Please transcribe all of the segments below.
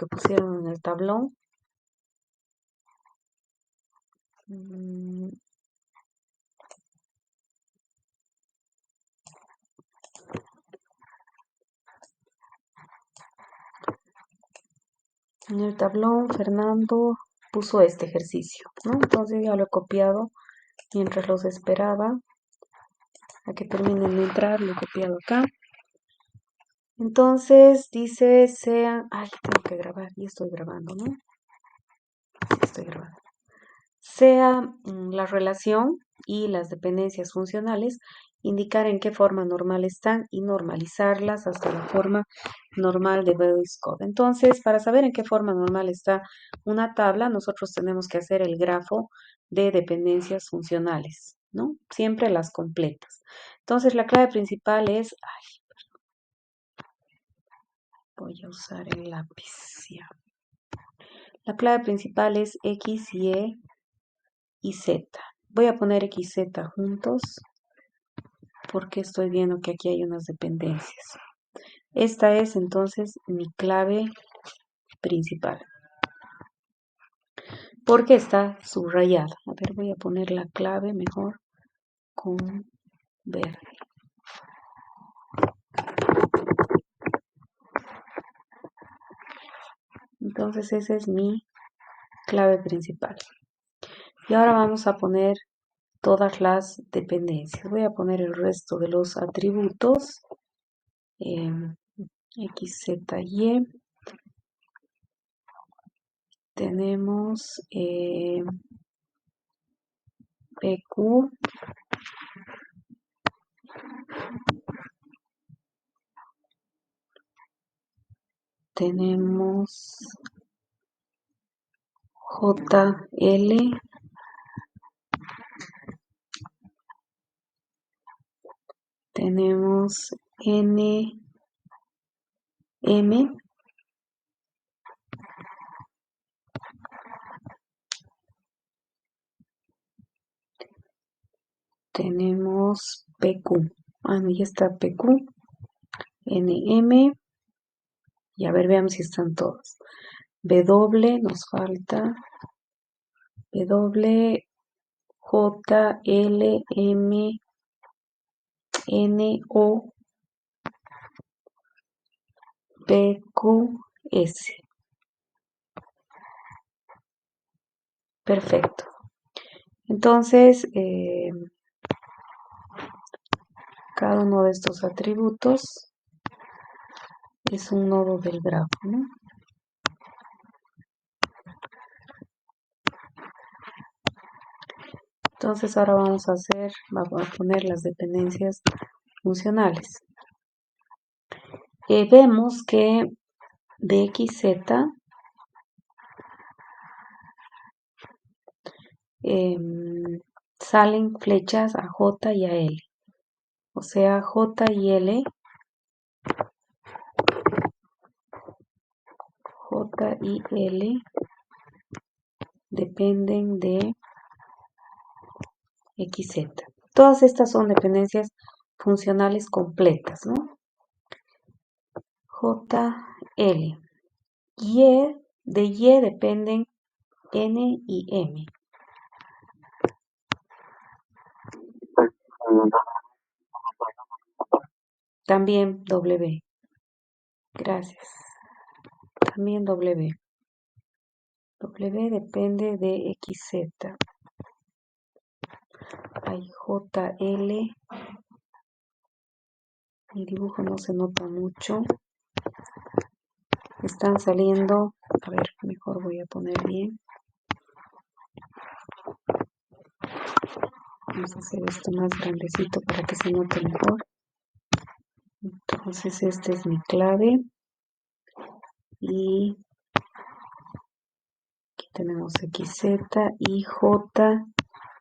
que pusieron en el tablón. En el tablón Fernando puso este ejercicio, ¿no? Entonces ya lo he copiado mientras los esperaba a que terminen de entrar, lo he copiado acá. Entonces dice sean, tengo que grabar y estoy grabando, ¿no? Sí, estoy grabando. Sea la relación y las dependencias funcionales, indicar en qué forma normal están y normalizarlas hasta la forma normal de Boyce Code. Entonces, para saber en qué forma normal está una tabla, nosotros tenemos que hacer el grafo de dependencias funcionales, ¿no? Siempre las completas. Entonces, la clave principal es, voy a usar el lápiz, ya. La clave principal es X, y Z. Voy a poner X, Z juntos porque estoy viendo que aquí hay unas dependencias. Esta es entonces mi clave principal. Porque está subrayada. A ver, voy a poner la clave mejor con verde. Entonces esa es mi clave principal. Y ahora vamos a poner todas las dependencias. Voy a poner el resto de los atributos. X, Z, Y. Tenemos PQ. Tenemos JL. Tenemos NM. Tenemos PQ. Ya está PQ. NM. Y a ver, veamos si están todos. W, nos falta. W, J, L, M, N, O, P, Q, S. Perfecto. Entonces, cada uno de estos atributos es un nodo del grafo, ¿no? Entonces ahora vamos a poner las dependencias funcionales. Vemos que de XZ salen flechas a J y a L. O sea, J y L, J y L dependen de XZ. Todas estas son dependencias funcionales completas, ¿no? J, L. De Y dependen N y M. También W. Gracias. También W. W depende de XZ. Hay JL. Mi dibujo no se nota mucho. Están saliendo. A ver, mejor voy a poner bien. Vamos a hacer esto más grandecito para que se note mejor. Entonces esta es mi clave. Y aquí tenemos XZ y J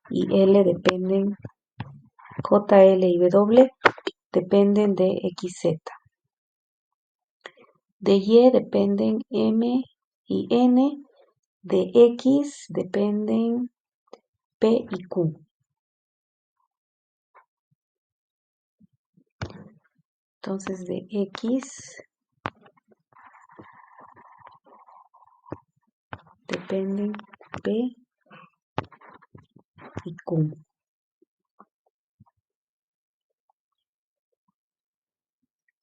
y L dependen. JL y W dependen de XZ. De Y dependen M y N. De X dependen P y Q. Entonces de X dependen P y Q.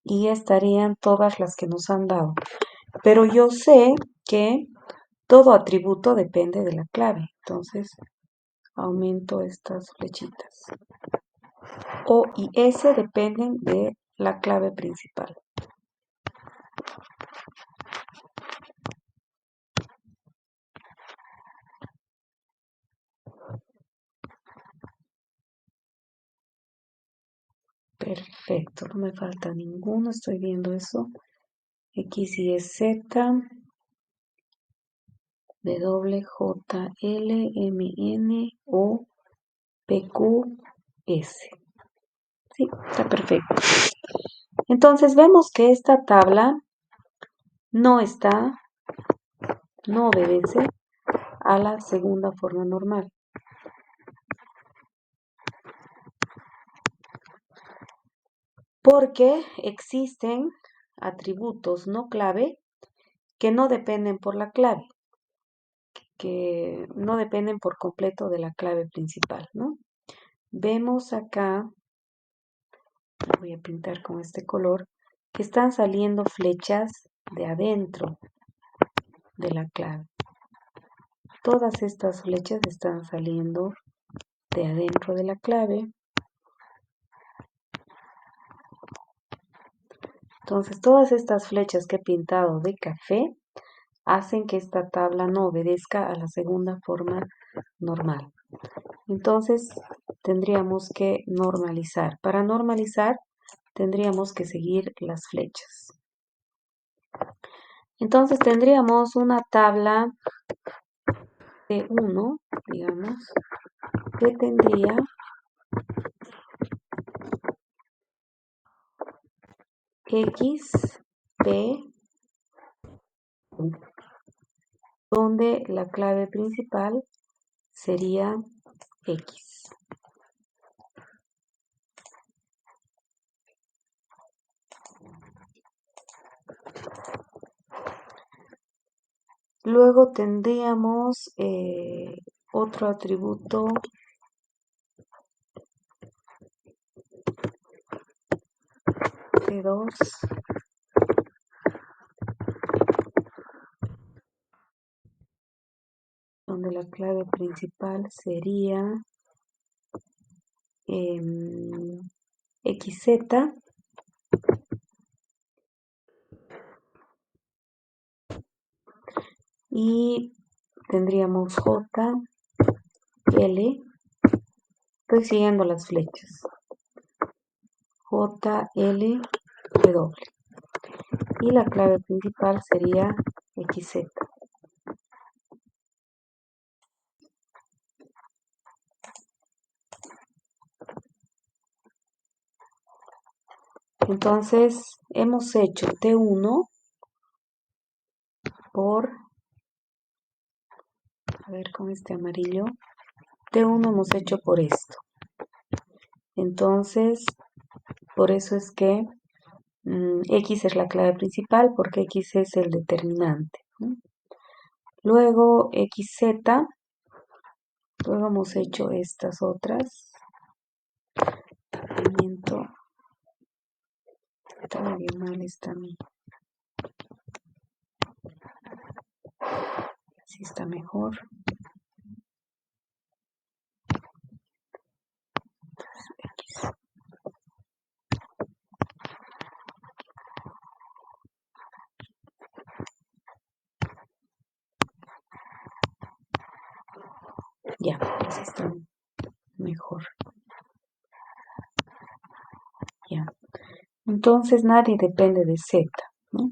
Y estarían todas las que nos han dado. Pero yo sé que todo atributo depende de la clave. Entonces, aumento estas flechitas. O y S dependen de la clave principal. Perfecto, no me falta ninguno, estoy viendo eso. X, Y, Z, W, J, L, M, N, O, P, Q, S. Sí, está perfecto. Entonces vemos que esta tabla no obedece a la segunda forma normal. Porque existen atributos no clave que no dependen por la clave, que no dependen por completo de la clave principal, ¿no? Vemos acá, voy a pintar con este color, que están saliendo flechas de adentro de la clave. Todas estas flechas están saliendo de adentro de la clave. Entonces, todas estas flechas que he pintado de café hacen que esta tabla no obedezca a la segunda forma normal. Entonces, tendríamos que normalizar. Para normalizar, tendríamos que seguir las flechas. Entonces, tendríamos una tabla de 1, digamos, que tendría X, P, donde la clave principal sería X. Luego tendríamos otro atributo P2, donde la clave principal sería XZ. Y tendríamos J, L, estoy siguiendo las flechas, J, L, W. Y la clave principal sería XZ. Entonces, hemos hecho T1 por, a ver con este amarillo, T1 hemos hecho por esto. Entonces, por eso es que X es la clave principal, porque X es el determinante, ¿no? Luego XZ, luego hemos hecho estas otras. Está medio mal esta mí. Así está mejor. X. Ya, así está mejor. Ya. Entonces nadie depende de Z, ¿no?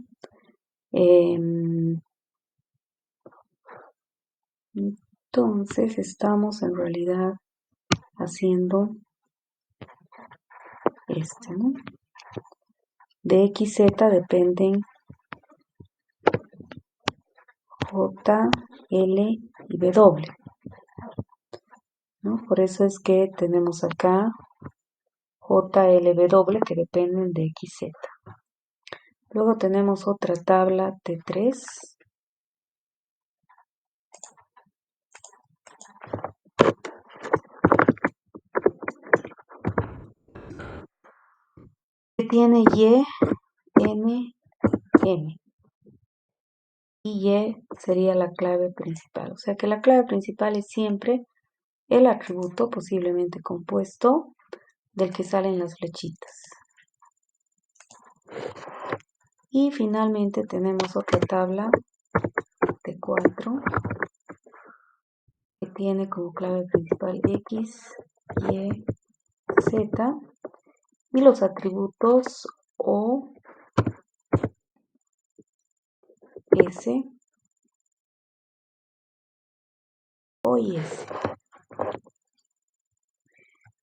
Entonces estamos en realidad haciendo ¿no? De XZ dependen J, L y W, ¿no? Por eso es que tenemos acá J, L, W que dependen de XZ. Luego tenemos otra tabla T3. tiene Y, N, M. Y Y sería la clave principal. O sea que la clave principal es siempre el atributo posiblemente compuesto del que salen las flechitas. Y finalmente tenemos otra tabla de 4 que tiene como clave principal X, Y, Z y los atributos O, S, O y S.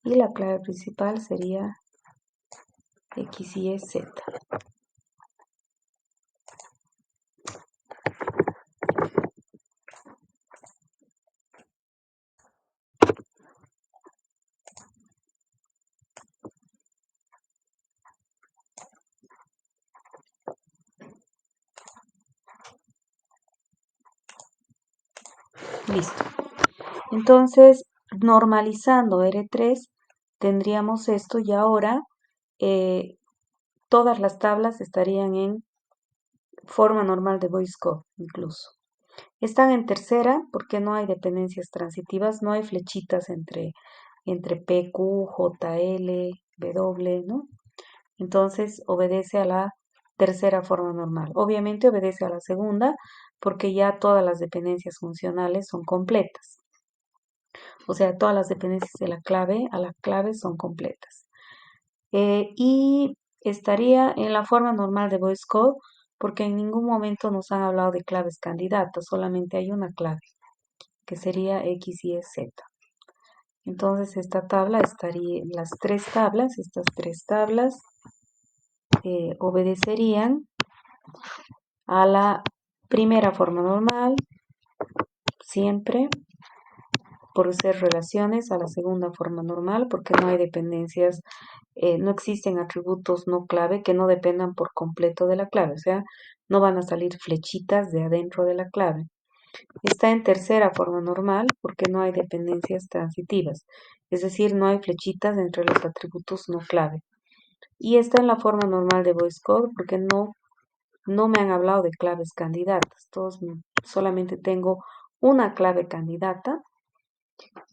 Y la clave principal sería X, Y, Z. Listo. Entonces, normalizando R3, tendríamos esto y ahora todas las tablas estarían en forma normal de voice code incluso. Están en tercera porque no hay dependencias transitivas, no hay flechitas entre P, Q, J, L, W, ¿no? Entonces obedece a la tercera forma normal. Obviamente obedece a la segunda porque ya todas las dependencias funcionales son completas. O sea, todas las dependencias de la clave a la clave son completas. Y estaría en la forma normal de voice code porque en ningún momento nos han hablado de claves candidatas, solamente hay una clave, que sería X, Y, Z. Entonces esta tabla estaría, estas tres tablas obedecerían a la primera forma normal, siempre, por ser relaciones, a la segunda forma normal, porque no hay dependencias, no existen atributos no clave que no dependan por completo de la clave, o sea, no van a salir flechitas de adentro de la clave. Está en tercera forma normal porque no hay dependencias transitivas, es decir, no hay flechitas entre los atributos no clave. Y está en la forma normal de voice code porque no me han hablado de claves candidatas, solamente tengo una clave candidata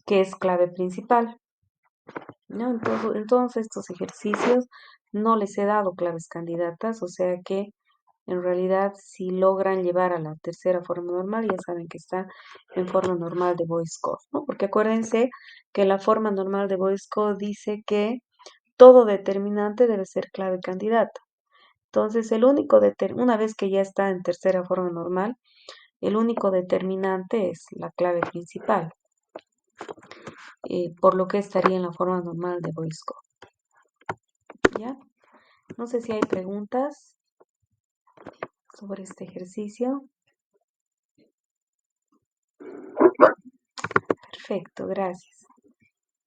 que es clave principal, ¿no? En todos estos ejercicios no les he dado claves candidatas, o sea que en realidad si logran llevar a la tercera forma normal, ya saben que está en forma normal de voice code, ¿no? Porque acuérdense que la forma normal de voice code dice que todo determinante debe ser clave candidata. Entonces, una vez que ya está en tercera forma normal, el único determinante es la clave principal, por lo que estaría en la forma normal de voice code. ¿Ya? No sé si hay preguntas sobre este ejercicio. Perfecto, gracias.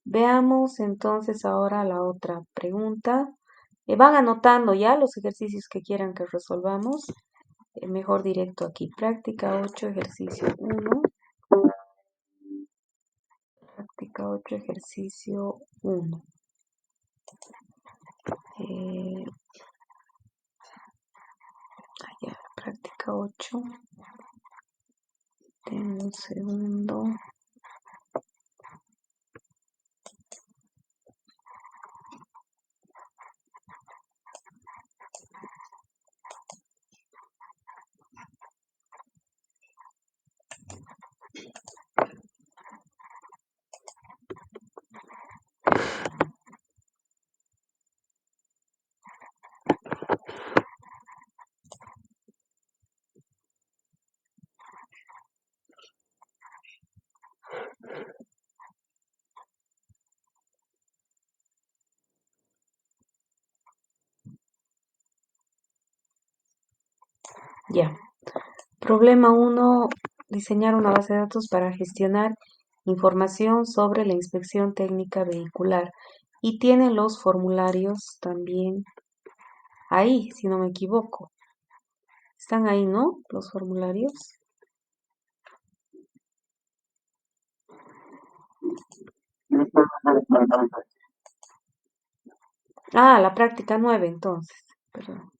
Veamos entonces ahora la otra pregunta. Van anotando ya los ejercicios que quieran que resolvamos. Mejor directo aquí. Práctica 8, ejercicio 1. Práctica 8, ejercicio 1. Ya, práctica 8. Denme un segundo. Ya. Problema 1. Diseñar una base de datos para gestionar información sobre la inspección técnica vehicular. Y tienen los formularios también ahí, si no me equivoco. Están ahí, ¿no? Los formularios. Ah, la práctica 9 entonces. Perdón.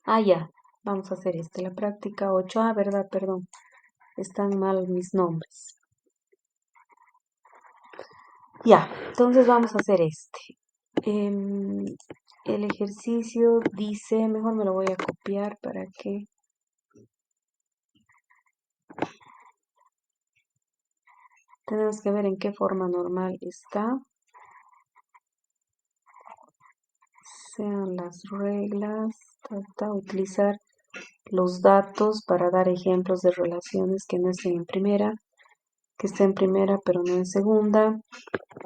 Ah, ya. Vamos a hacer este. La práctica 8. Ah, verdad, perdón. Están mal mis nombres. Ya, entonces vamos a hacer este. Em, el ejercicio dice, mejor me lo voy a copiar para que tenemos que ver en qué forma normal está. Sean las reglas, utilizar los datos para dar ejemplos de relaciones que no estén en primera, que estén en primera pero no en segunda.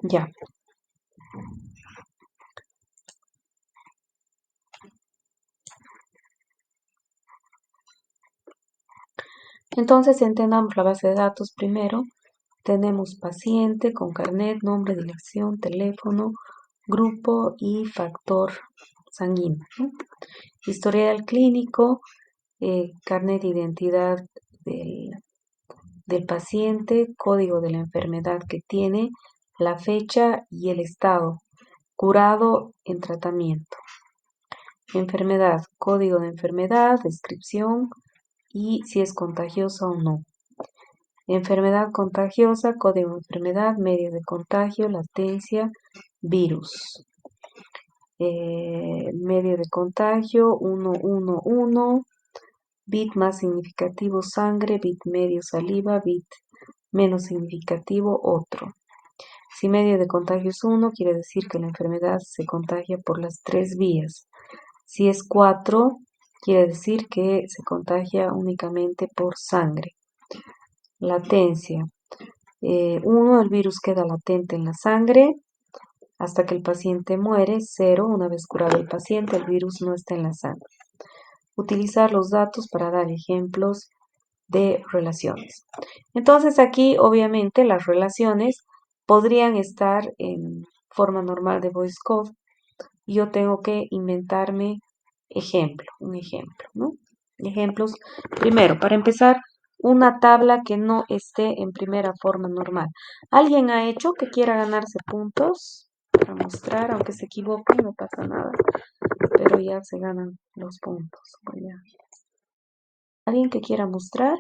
Ya. Entonces entendamos la base de datos primero. Tenemos paciente con carnet, nombre, dirección, teléfono, grupo y factor sanguíneo, ¿no? Historial clínico, carnet de identidad del, del paciente, código de la enfermedad que tiene, la fecha y el estado, curado en tratamiento. Enfermedad, código de enfermedad, descripción y si es contagiosa o no. Enfermedad contagiosa, código de enfermedad, medio de contagio, latencia, virus. Medio de contagio, 111, bit más significativo, sangre, bit medio, saliva, bit menos significativo, otro. Si medio de contagio es 1, quiere decir que la enfermedad se contagia por las 3 vías. Si es 4, quiere decir que se contagia únicamente por sangre. Latencia. 1, el virus queda latente en la sangre hasta que el paciente muere. 0, una vez curado el paciente, el virus no está en la sangre. Utilizar los datos para dar ejemplos de relaciones. Entonces aquí obviamente las relaciones podrían estar en forma normal de voice code. Yo tengo que inventarme un ejemplo, ¿no? Ejemplos. Primero, para empezar, una tabla que no esté en primera forma normal. ¿Alguien ha hecho que quiera ganarse puntos para mostrar, aunque se equivoque, no pasa nada, pero ya se ganan los puntos. ¿Alguien que quiera mostrar?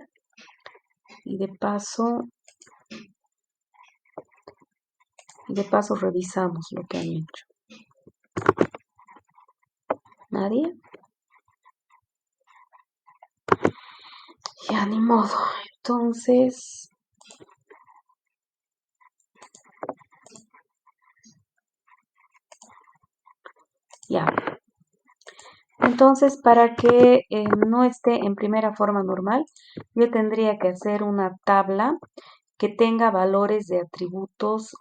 Y de paso revisamos lo que han hecho. ¿Nadie? Ya, ni modo. Entonces, ya. Entonces, para que no esté en primera forma normal, yo tendría que hacer una tabla que tenga valores de atributos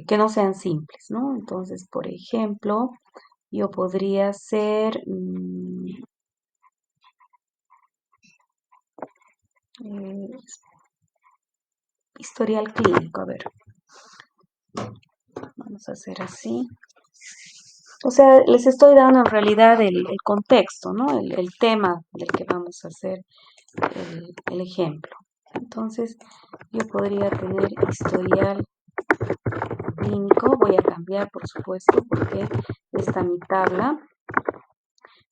que no sean simples, ¿no? Entonces, por ejemplo, yo podría hacer eh, historial clínico. A ver, vamos a hacer así. O sea, les estoy dando en realidad el contexto, ¿no? El tema del que vamos a hacer el ejemplo. Entonces, yo podría tener historial clínico. Voy a cambiar, por supuesto, porque está mi tabla.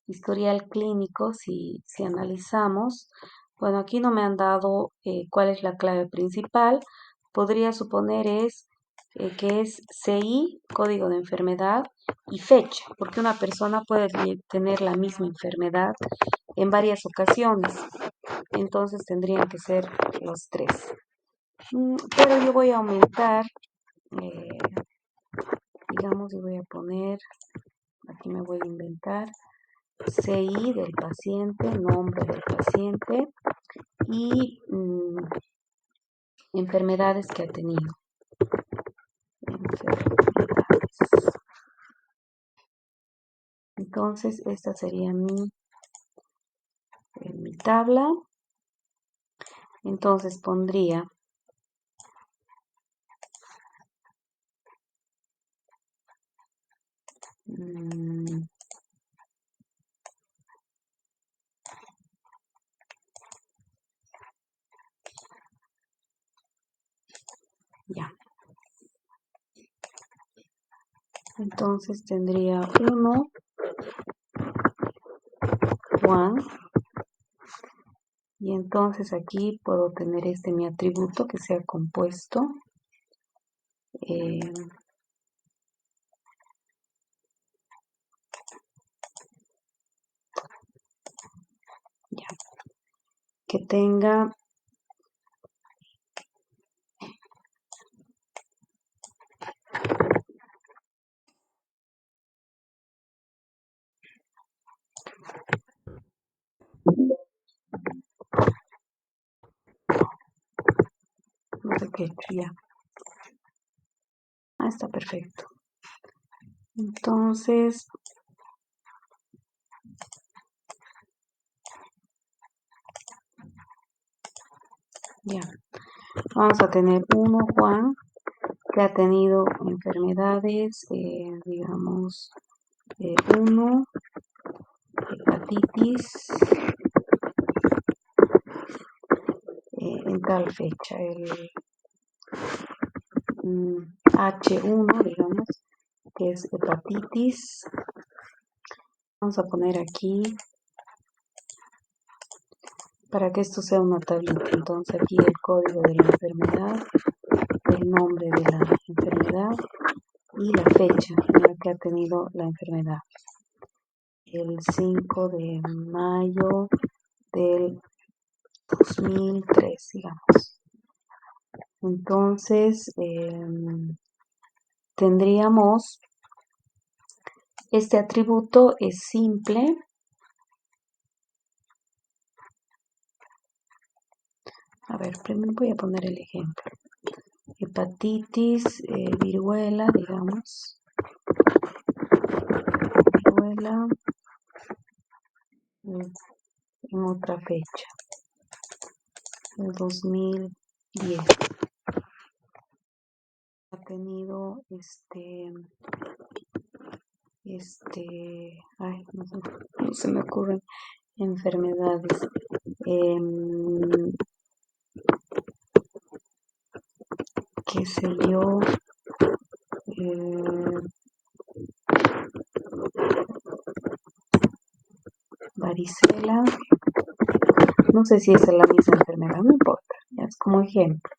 Historial clínico, si analizamos, bueno, aquí no me han dado cuál es la clave principal. Podría suponer que es CI, código de enfermedad, y fecha, porque una persona puede tener la misma enfermedad en varias ocasiones. Entonces tendrían que ser los tres. Pero yo voy a aumentar, eh, digamos, y voy a poner, aquí me voy a inventar, CI del paciente, nombre del paciente y enfermedades que ha tenido. Enfermedades. Entonces, esta sería mi tabla. Entonces pondría mm, Entonces tendría 1 Juan. Y entonces aquí puedo tener mi atributo que sea compuesto. Ya, que tenga no sé qué, ya. Está perfecto. Entonces, ya, vamos a tener 1 Juan que ha tenido enfermedades, digamos, 1 hepatitis en tal fecha, el H1, digamos, que es hepatitis. Vamos a poner aquí, para que esto sea una tablita, entonces aquí el código de la enfermedad, el nombre de la enfermedad y la fecha en la que ha tenido la enfermedad. El 5 de mayo del 2003, digamos. Entonces, tendríamos, este atributo es simple. A ver, primero voy a poner el ejemplo. Hepatitis, viruela, digamos. Viruela en otra fecha, el 2010. Ha tenido ay, no se me ocurren enfermedades. Qué sé yo, varicela, no sé si esa es la misma enfermedad, no importa, ya es como ejemplo.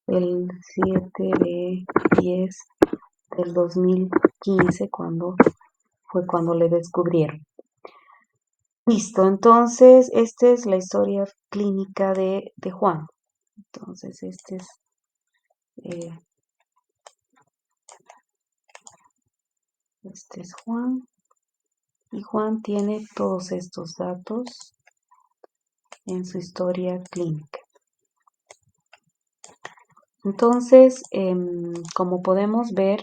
El 7 de 10 del 2015, fue cuando le descubrieron. Listo, entonces esta es la historia clínica de Juan. Entonces este es Juan. Y Juan tiene todos estos datos en su historia clínica. Entonces, como podemos ver,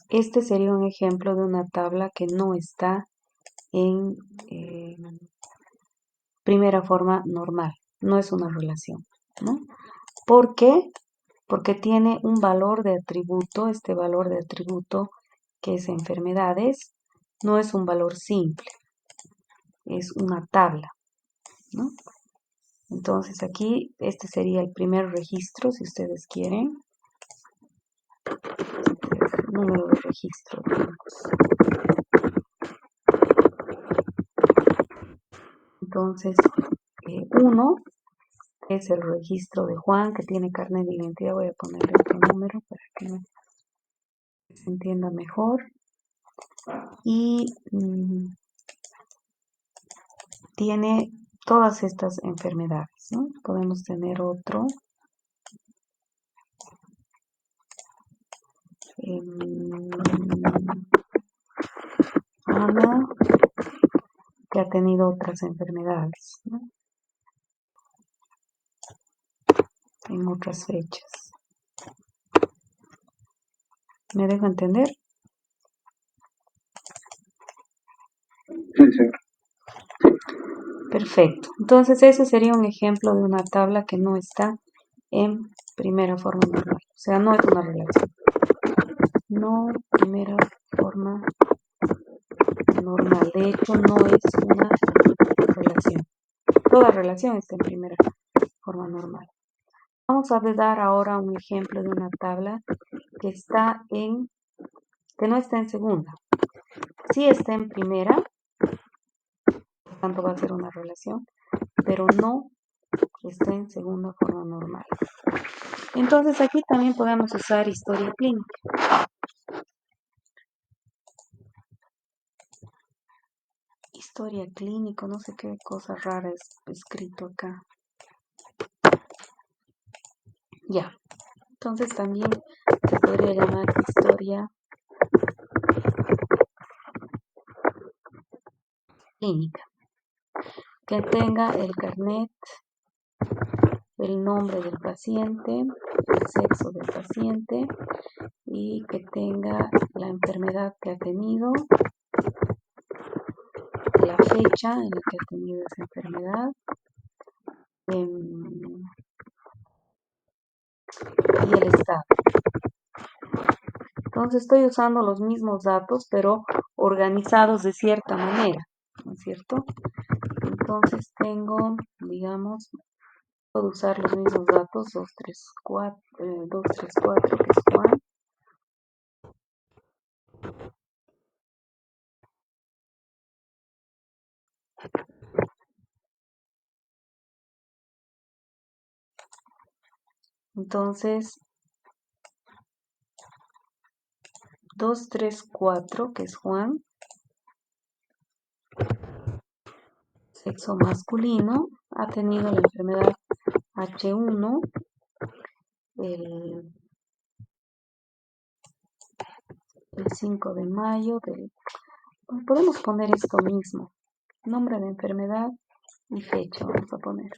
este sería un ejemplo de una tabla que no está en primera forma normal, no es una relación, ¿no? ¿Por qué? Porque tiene un valor de atributo, este valor de atributo que es enfermedades, no es un valor simple, es una tabla, ¿no? Entonces aquí este sería el primer registro, si ustedes quieren, número de registro, digamos. Entonces, 1 es el registro de Juan que tiene carnet de identidad. Voy a ponerle otro número para que se entienda mejor. Y tiene todas estas enfermedades, ¿no? Podemos tener otro. Ana, que ha tenido otras enfermedades, ¿no? En otras fechas. ¿Me dejo entender? Sí, sí. Perfecto. Entonces ese sería un ejemplo de una tabla que no está en primera forma normal. O sea, no es una relación. No primera forma normal. De hecho, no es una relación. toda relación está en primera forma normal. Vamos a dar ahora un ejemplo de una tabla que no está en segunda. Sí está en primera, por tanto va a ser una relación, pero no está en segunda forma normal. Entonces aquí también podemos usar historia clínica. Historia clínica, no sé qué cosa rara es escrito acá. Ya, entonces también se podría llamar historia clínica. Que tenga el carnet, el nombre del paciente, el sexo del paciente y que tenga la enfermedad que ha tenido, la fecha en la que ha tenido esa enfermedad y el estado. Entonces estoy usando los mismos datos, pero organizados de cierta manera, ¿no es cierto? Entonces tengo, digamos, puedo usar los mismos datos, 234, que es Juan. Entonces, 234, que es Juan, sexo masculino, ha tenido la enfermedad H1 el 5 de mayo podemos poner esto mismo, nombre de enfermedad y fecha, vamos a poner,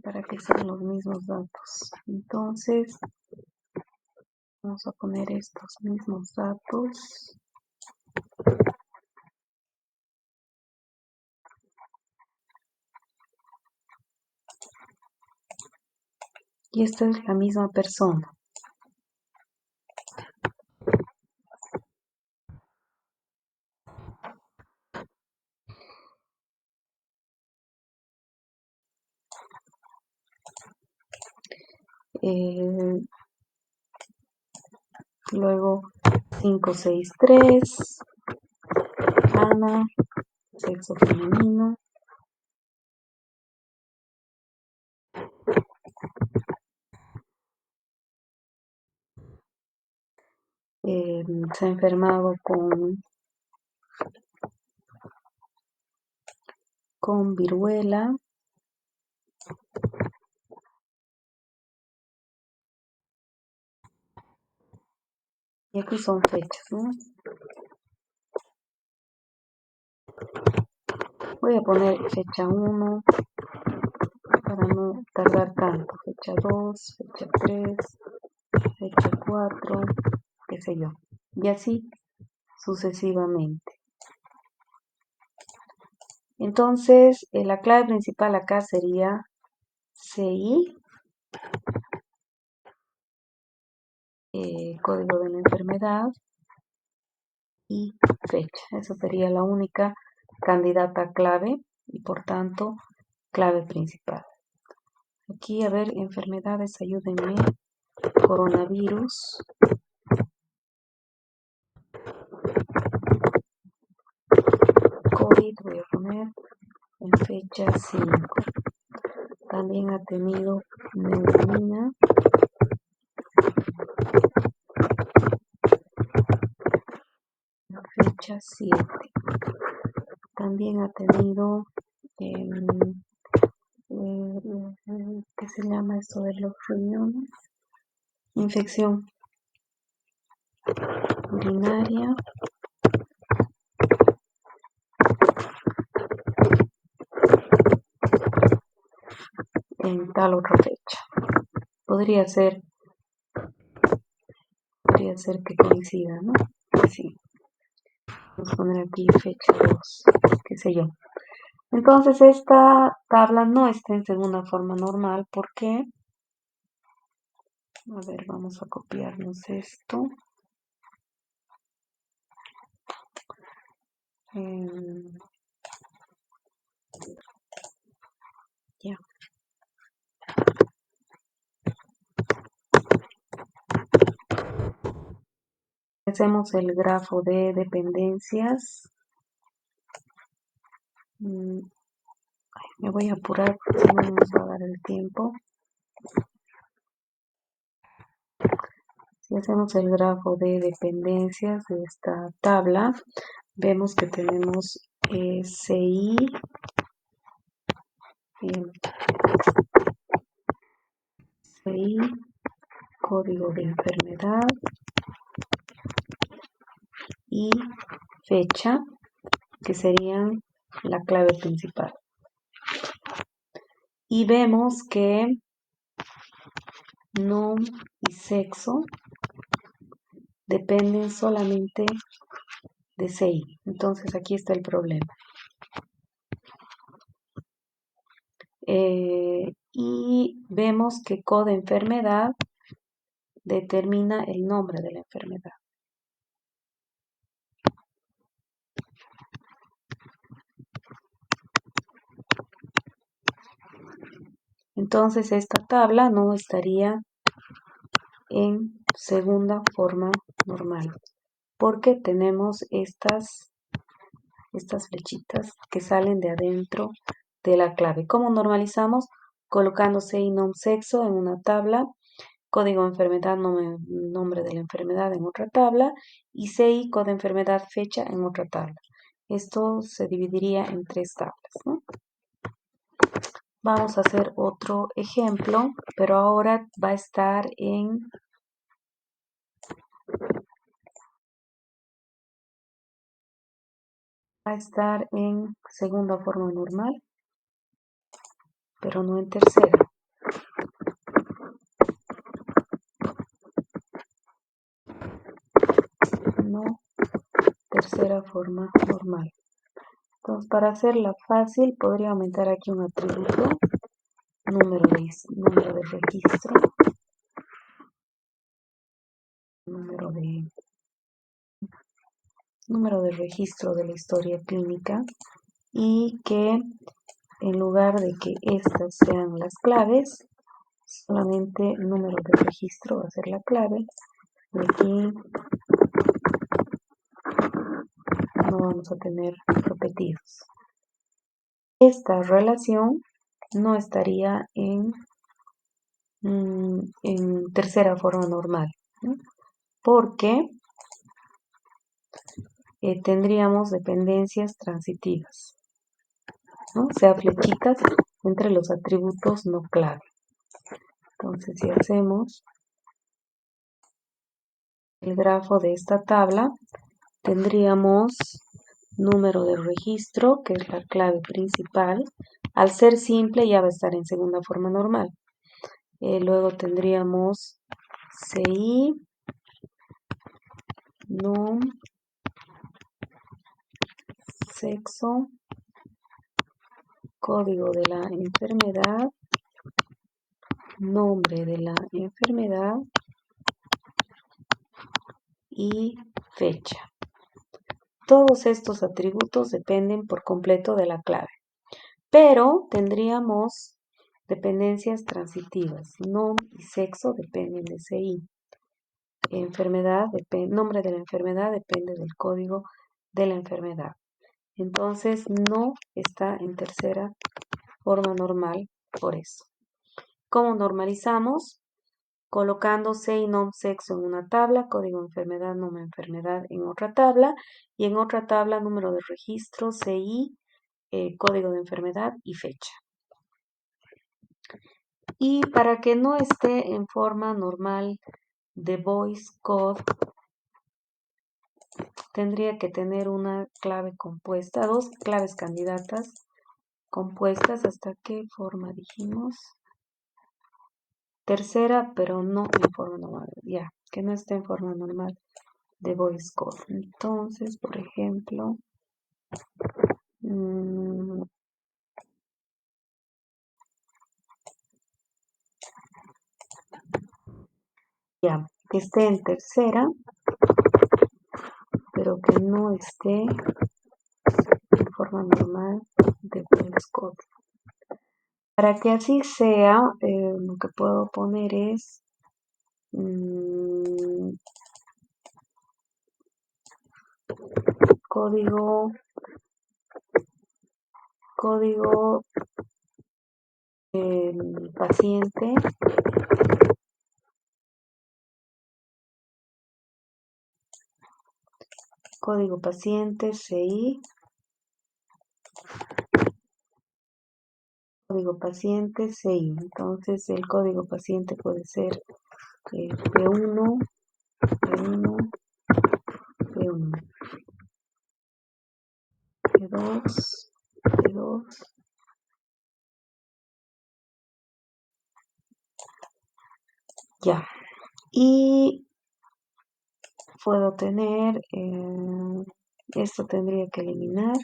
para que sean los mismos datos. Entonces, vamos a poner estos mismos datos. Y esta es la misma persona. Luego 563, Ana, sexo femenino. Se ha enfermado con viruela. Y aquí son fechas, ¿no? Voy a poner fecha 1 para no tardar tanto. Fecha 2, fecha 3, fecha 4, qué sé yo. Y así sucesivamente. Entonces, la clave principal acá sería CI, código de la enfermedad y fecha. Esa sería la única candidata clave y por tanto clave principal. Aquí, a ver, enfermedades, ayúdenme. Coronavirus. COVID, voy a poner en fecha 5. También ha tenido neumonía. En fecha 7. También ha tenido, ¿qué se llama esto de los riñones? Infección urinaria. En tal otra fecha. Podría ser que coincida, ¿no? Así. Vamos a poner aquí fecha 2, qué sé yo. Entonces esta tabla no está en segunda forma normal. ¿Por qué? A ver, vamos a copiarnos esto. Hacemos el grafo de dependencias. Me voy a apurar porque si no nos va a dar el tiempo. Si hacemos el grafo de dependencias de esta tabla, vemos que tenemos CI, CI, código de enfermedad y fecha, que serían la clave principal. Y vemos que nombre y sexo dependen solamente de CI. Entonces aquí está el problema. Y vemos que code enfermedad determina el nombre de la enfermedad. Entonces esta tabla no estaría en segunda forma normal, porque tenemos estas flechitas que salen de adentro de la clave. ¿Cómo normalizamos? Colocando CI nom sexo en una tabla, código de enfermedad, nombre de la enfermedad en otra tabla y CI, código de enfermedad, fecha en otra tabla. Esto se dividiría en 3 tablas, ¿no? Vamos a hacer otro ejemplo, pero ahora va a estar en segunda forma normal, pero no en tercera. No, tercera forma normal. Entonces, para hacerla fácil, podría aumentar aquí un atributo, número de registro, número de registro de la historia clínica, y que en lugar de que estas sean las claves, solamente número de registro va a ser la clave. Y aquí no vamos a tener repetidos. Esta relación no estaría en tercera forma normal, ¿no? Porque tendríamos dependencias transitivas, ¿no? O sea, flechitas entre los atributos no clave. Entonces, si hacemos el grafo de esta tabla, tendríamos número de registro, que es la clave principal. Al ser simple ya va a estar en segunda forma normal. Luego tendríamos CI, nom, sexo, código de la enfermedad, nombre de la enfermedad y fecha. Todos estos atributos dependen por completo de la clave, pero tendríamos dependencias transitivas. Nom y sexo dependen de CI. Nombre de la enfermedad depende del código de la enfermedad. Entonces no está en tercera forma normal por eso. ¿Cómo normalizamos? Colocando CI, nom, sexo en una tabla, código de enfermedad, nombre de enfermedad en otra tabla, y en otra tabla número de registro, CI, código de enfermedad y fecha. Y para que no esté en forma normal de voice code, tendría que tener una clave compuesta, dos claves candidatas compuestas. ¿Hasta qué forma dijimos? Tercera, pero no en forma normal. Ya, que no esté en forma normal de voice code. Entonces, por ejemplo, ya, que esté en tercera, pero que no esté en forma normal de voice code. Para que así sea, lo que puedo poner es código paciente, CI, código paciente CI. Entonces el código paciente puede ser P1, P1, P1, P2, P2. Ya. Y puedo tener, esto tendría que eliminar.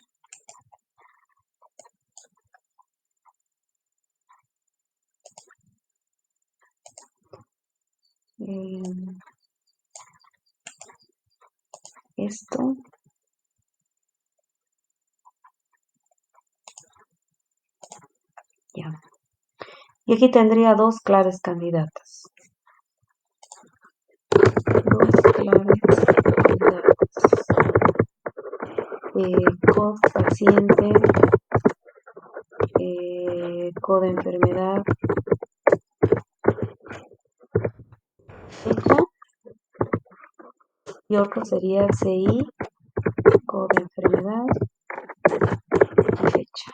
Esto. Ya. Y aquí tendría dos claves candidatas. Code paciente, code enfermedad, fecha, y otro sería CI, code enfermedad y fecha.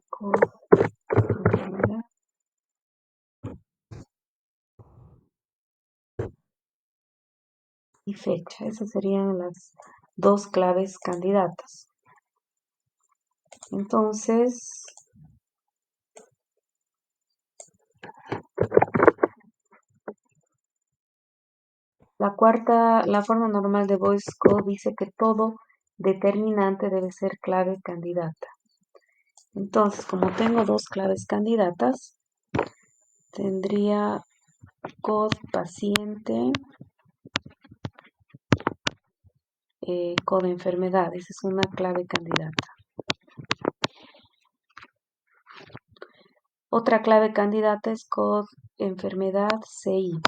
Code enfermedad y fecha. Esas serían las dos claves candidatas. Entonces, la forma normal de Voice Code dice que todo determinante debe ser clave candidata. Entonces, como tengo dos claves candidatas, tendría code paciente, code enfermedad. Esa es una clave candidata. Otra clave candidata es code enfermedad CI.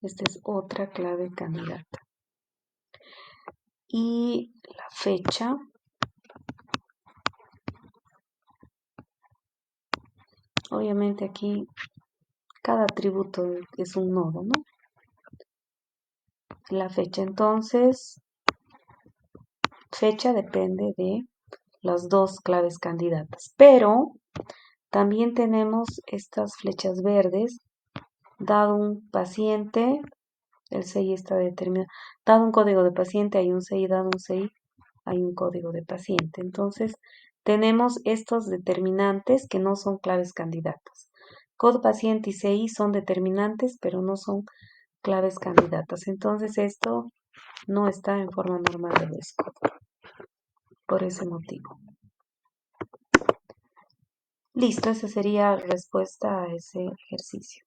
Esta es otra clave candidata. Y la fecha. Obviamente aquí cada atributo es un nodo, ¿no? La fecha, entonces, fecha depende de las dos claves candidatas. Pero también tenemos estas flechas verdes. Dado un paciente, el CI está determinado. Dado un código de paciente, hay un CI. Dado un CI, hay un código de paciente. Entonces, tenemos estos determinantes que no son claves candidatas. Code paciente y CI son determinantes, pero no son claves candidatas. Entonces, esto no está en forma normal de VS Code. Por ese motivo. Listo, esa sería la respuesta a ese ejercicio.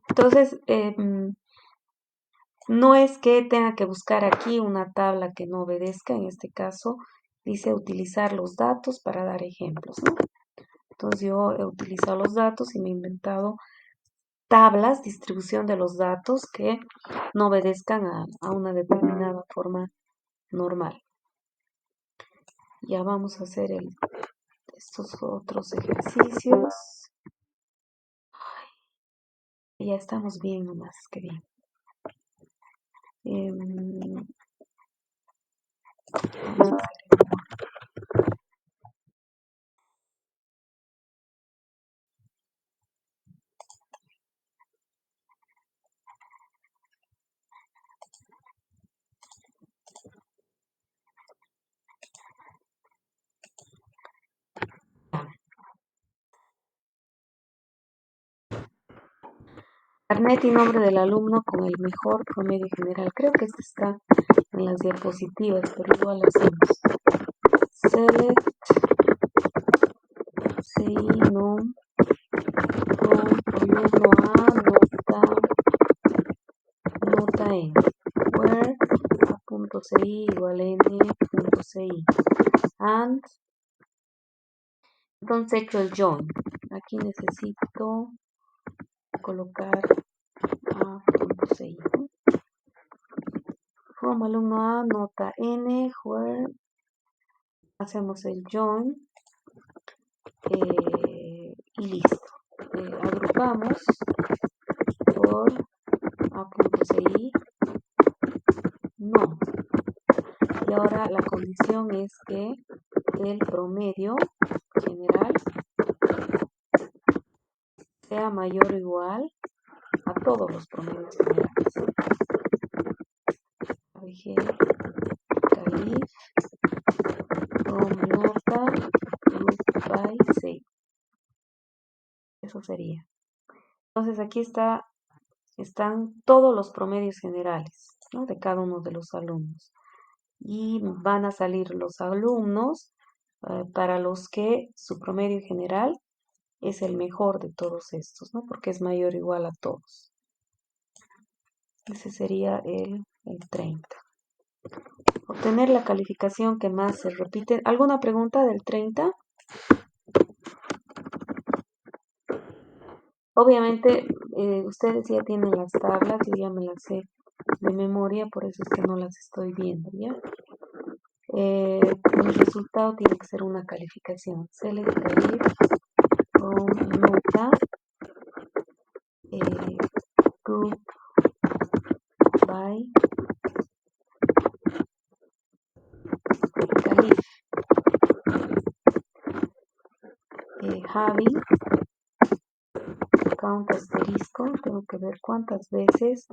Entonces, no es que tenga que buscar aquí una tabla que no obedezca. En este caso, dice utilizar los datos para dar ejemplos, ¿no? Entonces, yo he utilizado los datos y me he inventado tablas, distribución de los datos que no obedezcan a una determinada forma normal. Ya vamos a hacer estos otros ejercicios. Ya estamos bien nomás, que bien. Vamos a hacer carnet y nombre del alumno con el mejor promedio general. Creo que esto está en las diapositivas, pero igual hacemos. Select CI nom alumno A nota N. Where A.ci igual a N.ci. And entonces he hecho el join. aquí necesito colocar A.ci, ¿no? From alumno A, nota N, where hacemos el join y listo. Agrupamos por A.ci, no. Y ahora la condición es que el promedio general sea mayor o igual a todos los promedios generales. ABG, Calif, from nota, group by, say. Eso sería. Entonces aquí están todos los promedios generales, ¿no? De cada uno de los alumnos. Y van a salir los alumnos para los que su promedio general es el mejor de todos estos, ¿no? Porque es mayor o igual a todos. Ese sería el 30. Obtener la calificación que más se repite. ¿Alguna pregunta del 30? Obviamente, ustedes ya tienen las tablas, yo ya me las sé de memoria, por eso es que no las estoy viendo, ¿ya? El resultado tiene que ser una calificación. Select Calif from nota group by Calif. Javi, count asterisco, tengo que ver cuántas veces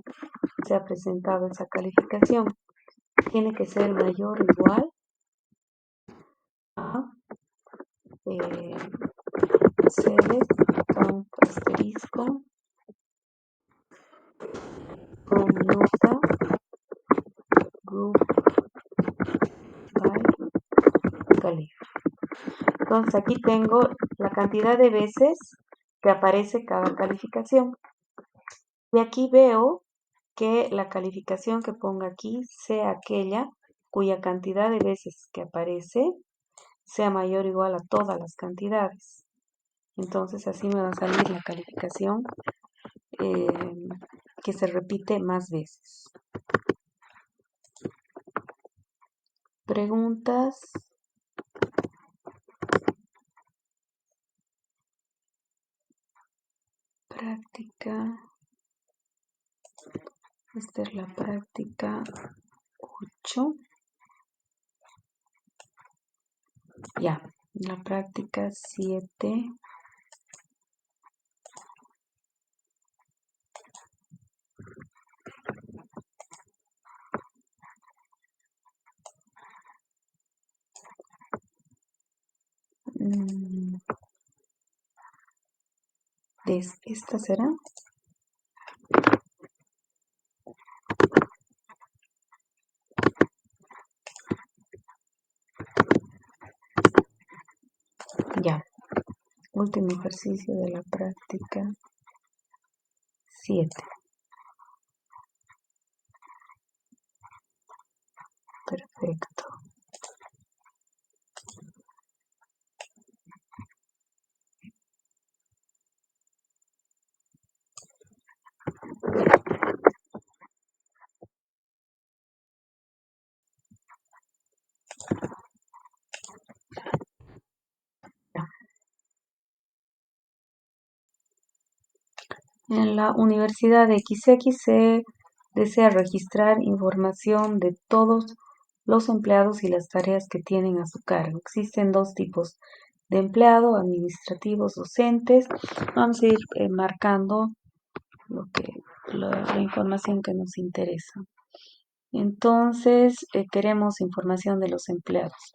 se ha presentado esa calificación. Tiene que ser mayor o igual a select count asterisco from nota group by Calif. Entonces aquí tengo la cantidad de veces que aparece cada calificación. Y aquí veo que la calificación que ponga aquí sea aquella cuya cantidad de veces que aparece sea mayor o igual a todas las cantidades. Entonces así me va a salir la calificación que se repite más veces. Preguntas. Práctica. Esta es la práctica 8. Ya, la práctica 7. ¿Esta será? Ya. Último ejercicio de la práctica 7. Perfecto. En la Universidad de XX se desea registrar información de todos los empleados y las tareas que tienen a su cargo. Existen dos tipos de empleado, administrativos, docentes. Vamos a ir marcando la información que nos interesa. Entonces, queremos información de los empleados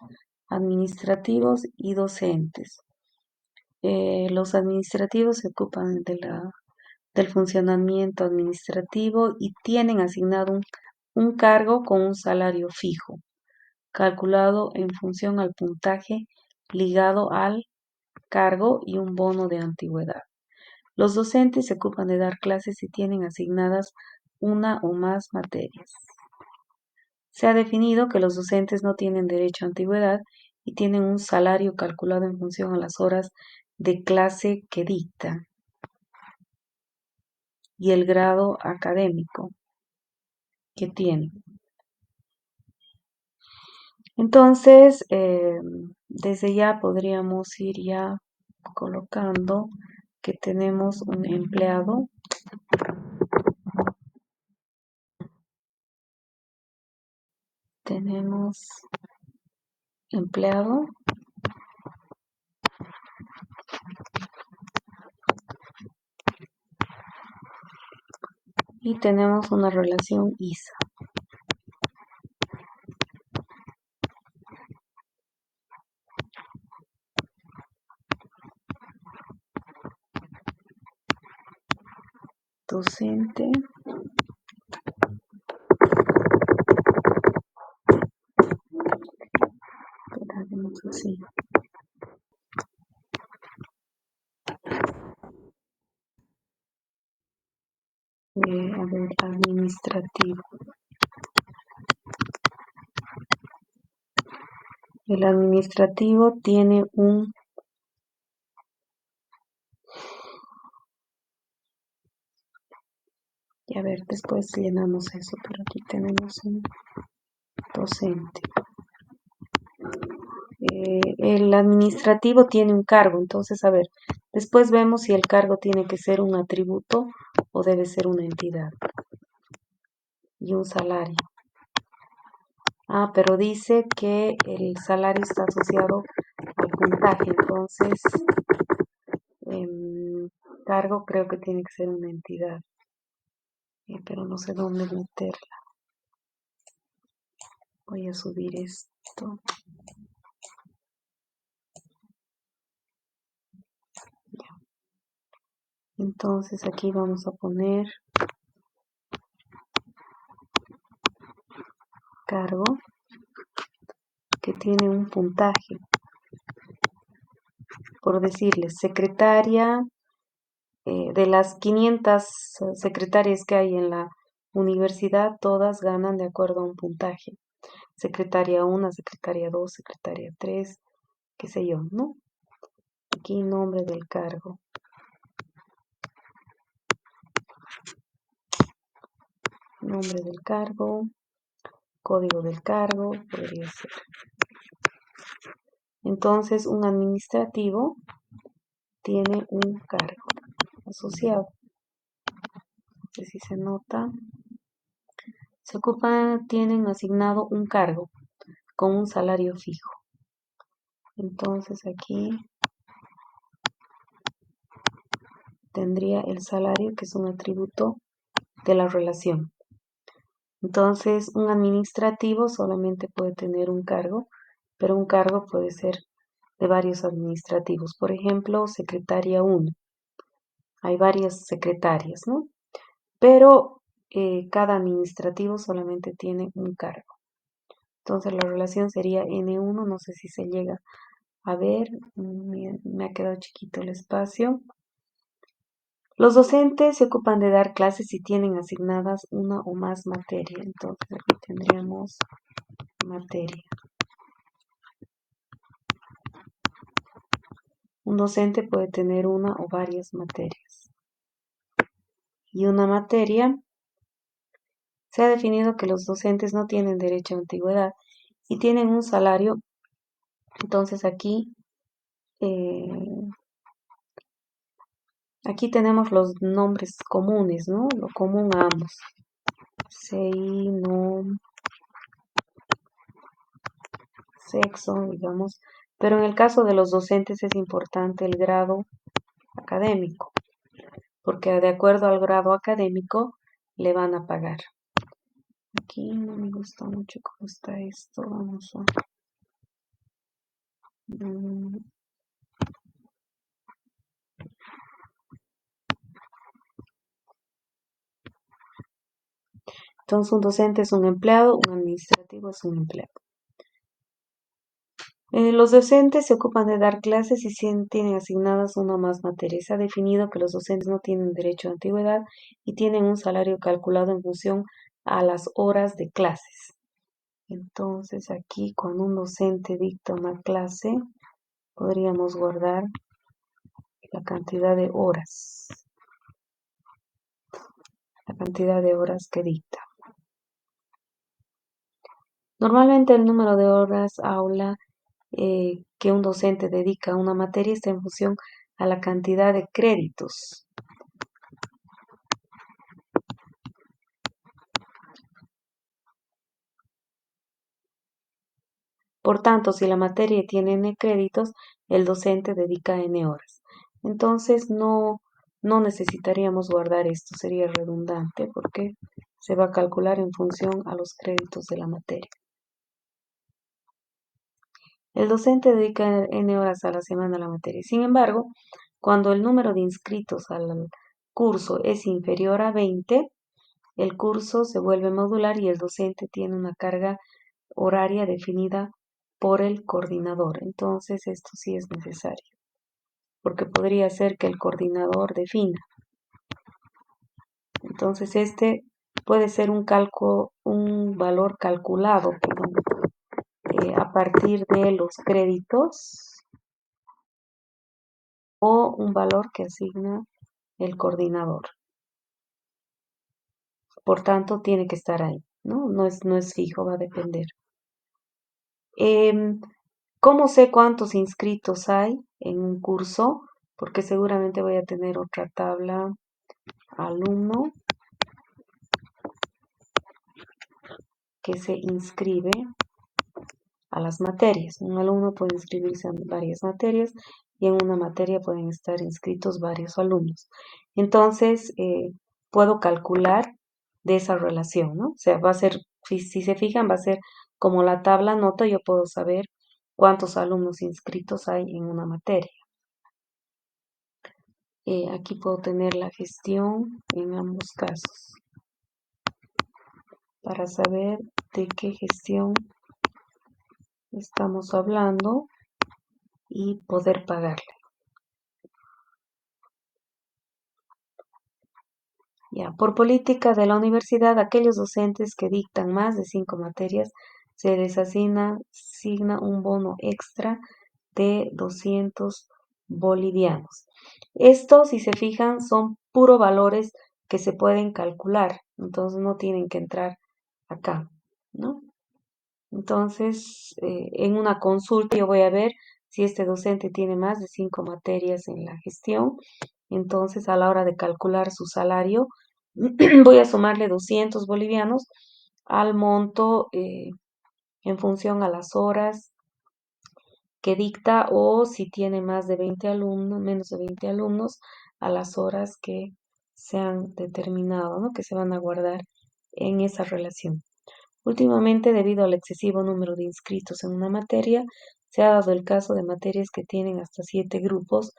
administrativos y docentes. Los administrativos se ocupan del funcionamiento administrativo y tienen asignado un cargo con un salario fijo, calculado en función al puntaje ligado al cargo y un bono de antigüedad. Los docentes se ocupan de dar clases y tienen asignadas una o más materias. Se ha definido que los docentes no tienen derecho a antigüedad y tienen un salario calculado en función a las horas de clase que dicta y el grado académico que tiene. Entonces, desde ya podríamos ir ya colocando que tenemos un empleado. Tenemos empleado y tenemos una relación ISA. Docente así. A ver, administrativo. El administrativo tiene un y a ver, después llenamos eso, pero aquí tenemos un docente. El administrativo tiene un cargo, entonces, a ver, después vemos si el cargo tiene que ser un atributo o debe ser una entidad. Y un salario. Pero dice que el salario está asociado al puntaje, entonces, cargo creo que tiene que ser una entidad, pero no sé dónde meterla. Voy a subir esto. Entonces aquí vamos a poner cargo que tiene un puntaje. Por decirles, secretaria, de las 500 secretarias que hay en la universidad, todas ganan de acuerdo a un puntaje. Secretaria 1, secretaria 2, secretaria 3, qué sé yo, ¿no? Aquí nombre del cargo. Nombre del cargo, código del cargo, podría ser. Entonces, un administrativo tiene un cargo asociado. No sé si se nota. Se ocupa, tienen asignado un cargo con un salario fijo. Entonces aquí tendría el salario, que es un atributo de la relación. Entonces, un administrativo solamente puede tener un cargo, pero un cargo puede ser de varios administrativos. Por ejemplo, secretaria 1. Hay varias secretarias, ¿no? Pero cada administrativo solamente tiene un cargo. Entonces, la relación sería N1, no sé si se llega a ver, me ha quedado chiquito el espacio. Los docentes se ocupan de dar clases y tienen asignadas una o más materias. Entonces aquí tendríamos materia. Un docente puede tener una o varias materias. Y una materia, se ha definido que los docentes no tienen derecho a antigüedad y tienen un salario. Entonces aquí tenemos los nombres comunes, ¿no? Lo común a ambos. CI, nom, sexo, digamos. Pero en el caso de los docentes es importante el grado académico, porque de acuerdo al grado académico le van a pagar. Aquí no me gusta mucho cómo está esto. Vamos a... Entonces un docente es un empleado, un administrativo es un empleado. Los docentes se ocupan de dar clases y tienen asignadas una o más materias. Se ha definido que los docentes no tienen derecho a antigüedad y tienen un salario calculado en función a las horas de clases. Entonces aquí cuando un docente dicta una clase, podríamos guardar la cantidad de horas. La cantidad de horas que dicta. Normalmente el número de horas aula que un docente dedica a una materia está en función a la cantidad de créditos. Por tanto, si la materia tiene n créditos, el docente dedica n horas. Entonces, no necesitaríamos guardar esto, sería redundante porque se va a calcular en función a los créditos de la materia. El docente dedica n horas a la semana a la materia. Sin embargo, cuando el número de inscritos al curso es inferior a 20, el curso se vuelve modular y el docente tiene una carga horaria definida por el coordinador. Entonces, esto sí es necesario, porque podría ser que el coordinador defina. Entonces, este puede ser un valor calculado, a partir de los créditos o un valor que asigna el coordinador. Por tanto, tiene que estar ahí, ¿no? No es fijo, va a depender. ¿Cómo sé cuántos inscritos hay en un curso? Porque seguramente voy a tener otra tabla. Alumno que se inscribe a las materias. Un alumno puede inscribirse en varias materias y en una materia pueden estar inscritos varios alumnos. Entonces, puedo calcular de esa relación, ¿no? O sea, va a ser, si se fijan, va a ser como la tabla nota, yo puedo saber cuántos alumnos inscritos hay en una materia. Aquí puedo tener la gestión en ambos casos para saber de qué gestión estamos hablando y poder pagarle. Ya, por política de la universidad, aquellos docentes que dictan más de 5 materias se les asigna un bono extra de 200 bolivianos. Estos, si se fijan, son puro valores que se pueden calcular, entonces no tienen que entrar acá, ¿no? Entonces, en una consulta yo voy a ver si este docente tiene más de 5 materias en la gestión. Entonces, a la hora de calcular su salario, voy a sumarle 200 bolivianos al monto en función a las horas que dicta o si tiene más de 20 alumnos, menos de 20 alumnos, a las horas que se han determinado, ¿no? Que se van a guardar en esa relación. Últimamente, debido al excesivo número de inscritos en una materia, se ha dado el caso de materias que tienen hasta 7 grupos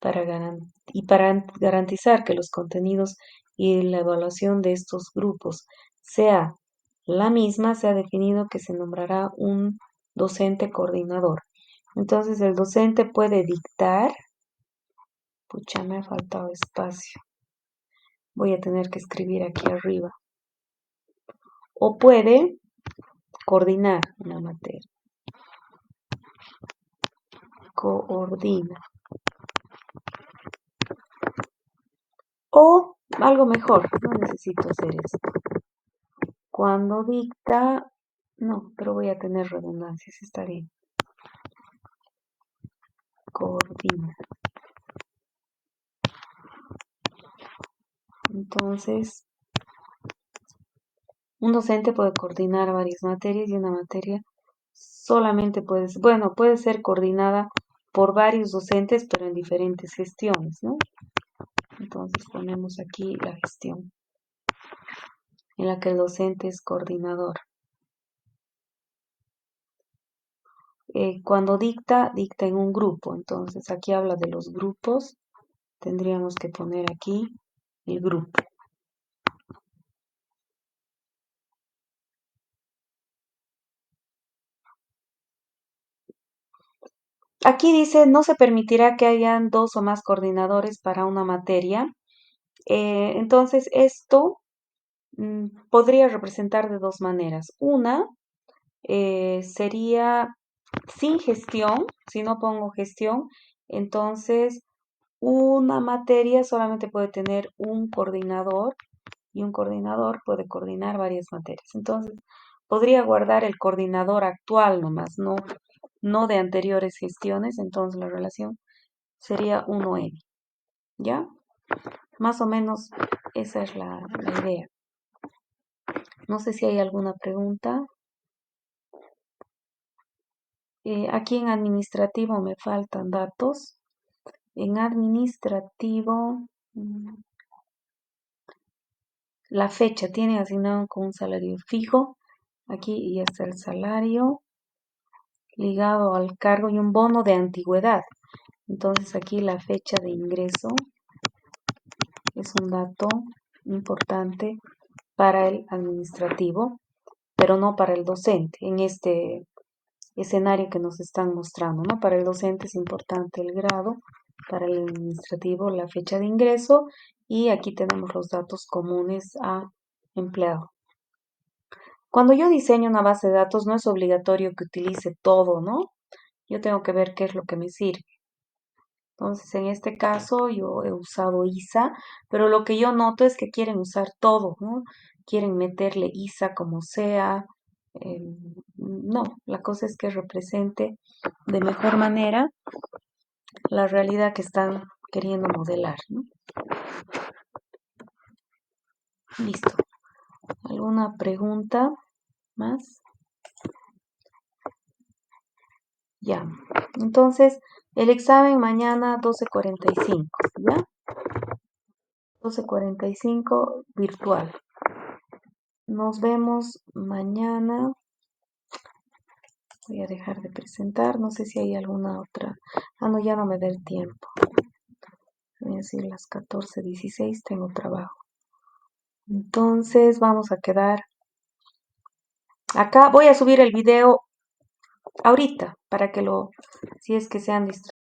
para garantizar que los contenidos y la evaluación de estos grupos sea la misma, se ha definido que se nombrará un docente coordinador. Entonces, el docente puede dictar, pucha, me ha faltado espacio, voy a tener que escribir aquí arriba, o puede coordinar una materia. Coordina. O algo mejor, no necesito hacer esto. Cuando dicta, no, pero voy a tener redundancias, está bien. Coordina. Entonces, un docente puede coordinar varias materias y una materia solamente puede ser coordinada por varios docentes, pero en diferentes gestiones, ¿no? Entonces ponemos aquí la gestión en la que el docente es coordinador. Cuando dicta en un grupo. Entonces aquí habla de los grupos. Tendríamos que poner aquí el grupo. Aquí dice, no se permitirá que hayan 2 o más coordinadores para una materia. Entonces esto podría representar de dos maneras. Una sería sin gestión, si no pongo gestión, entonces una materia solamente puede tener un coordinador y un coordinador puede coordinar varias materias. Entonces, podría guardar el coordinador actual nomás, no de anteriores gestiones. Entonces, la relación sería 1N, ¿ya? Más o menos esa es la idea. No sé si hay alguna pregunta. Aquí en administrativo me faltan datos. En administrativo, la fecha tiene asignado con un salario fijo. Aquí ya está el salario ligado al cargo y un bono de antigüedad. Entonces aquí la fecha de ingreso es un dato importante para el administrativo, pero no para el docente en este escenario que nos están mostrando, ¿no? Para el docente es importante el grado, para el administrativo la fecha de ingreso y aquí tenemos los datos comunes a empleado. Cuando yo diseño una base de datos no es obligatorio que utilice todo, ¿no? Yo tengo que ver qué es lo que me sirve. Entonces, en este caso yo he usado ISA, pero lo que yo noto es que quieren usar todo, ¿no? Quieren meterle ISA como sea. eh, no, la cosa es que represente de mejor manera la realidad que están queriendo modelar, ¿no? Listo. ¿Alguna pregunta más? Ya. Entonces, el examen mañana 12:45, ¿ya? 12:45 virtual. Nos vemos mañana. Voy a dejar de presentar. No sé si hay alguna otra. Ah, no, ya no me da el tiempo. Voy a decir las 14:16 tengo trabajo. Entonces vamos a quedar acá. Voy a subir el video ahorita para que si es que se han distraído.